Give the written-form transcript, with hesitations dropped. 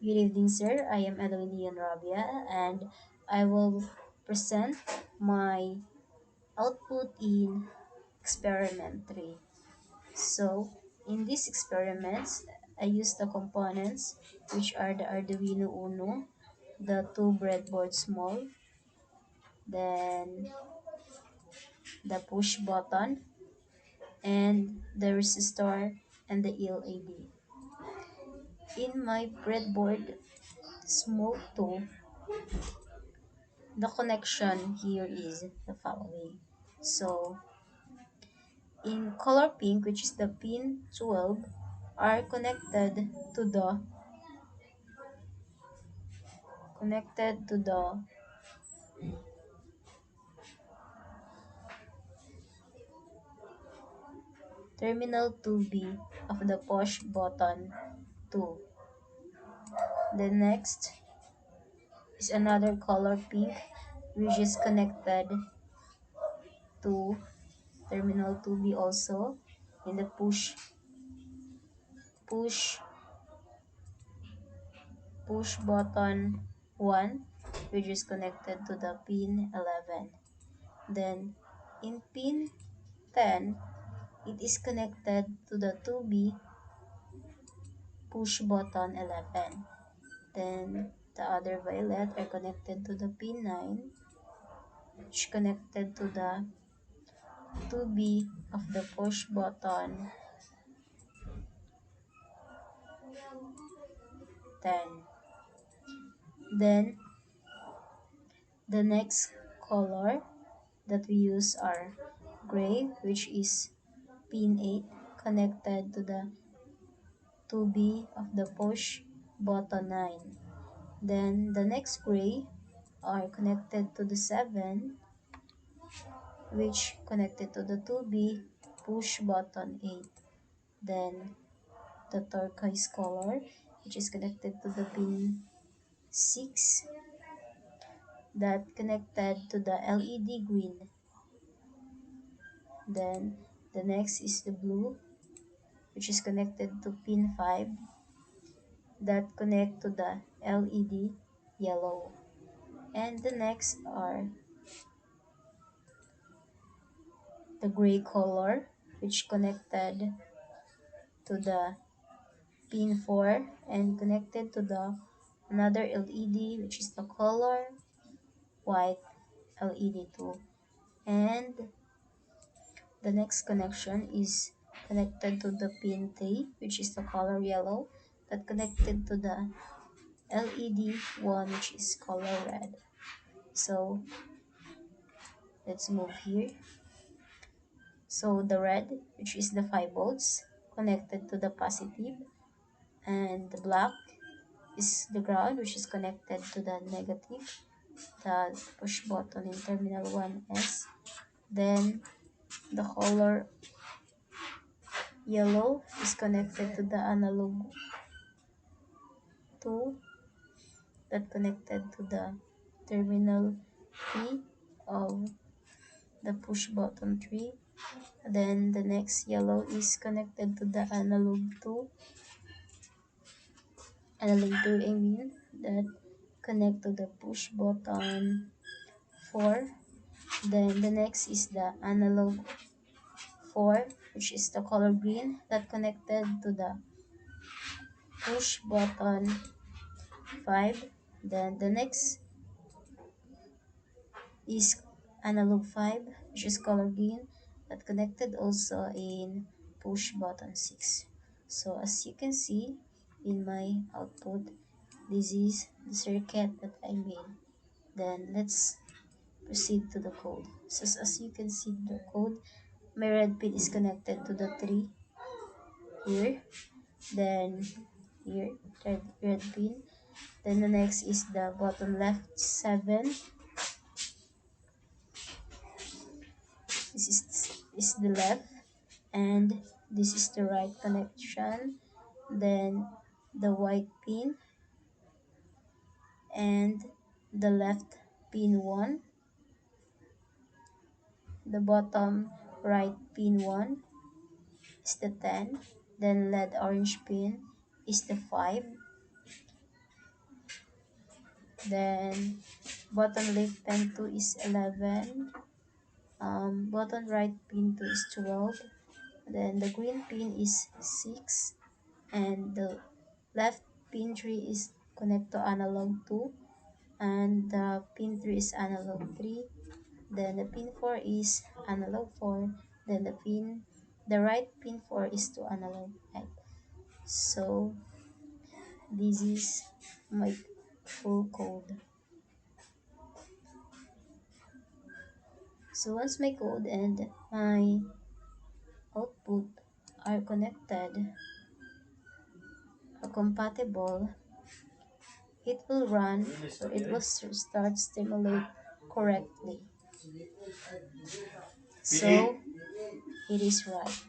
Good evening, sir. I am Eloy Rabia, and I will present my output in experiment 3. So, in these experiments, I use the components which are the Arduino Uno, the two breadboard small, then the push button, and the resistor and the LED. In my breadboard small 2, the connection here is the following. So, in color pink, which is the pin 12, are connected to the terminal 2B of the push button 2. The next is another color pink, which is connected to terminal 2B also in the push push button 1, which is connected to the pin 11. Then in pin 10, it is connected to the 2B push button 11. Then the other violet are connected to the pin 9, which connected to the 2B of the push button 10. Then the next color that we use are gray, which is pin 8, connected to the 2B of the push button 9. Then the next gray are connected to the 7, which connected to the 2B push button 8. Then the turquoise color, which is connected to the pin 6, that connected to the LED green. Then the next is the blue, which is connected to pin 5, that connect to the LED yellow. And the next are the gray color, which connected to the pin 4 and connected to the another LED, which is the color white LED 2. And the next connection is connected to the pin 3, which is the color yellow, that connected to the LED 1, which is color red. So let's move here. So the red, which is the 5 volts, connected to the positive, and the black is the ground, which is connected to the negative, the push button in terminal 1S. Then the color yellow is connected to the analog 2, that connected to the terminal 3 of the push button 3. Then the next yellow is connected to the analog 2 I mean, that connect to the push button 4. Then the next is the analog 4, which is the color green, that connected to the push button 5. Then the next is analog 5, which is color green, that connected also in push button 6. So as you can see in my output, this is the circuit that I made. Then let's proceed to the code. So as you can see the code, my red pin is connected to the 3 here. Then here, red pin. Then the next is the bottom left 7. This is the left, and this is the right connection. Then the white pin and the left pin 1, the bottom right pin 1 is the 10, then lead orange pin is the 5, Then bottom left pin 2 is 11. Bottom right pin 2 is 12. Then the green pin is 6. And the left pin 3 is connect to analog 2. And the pin 3 is analog 3. Then the pin 4 is analog 4. Then the right pin 4 is to analog 5. So this is my full code. So once my code and my output are connected or compatible, it will run or it will start stimulate correctly. So it is right.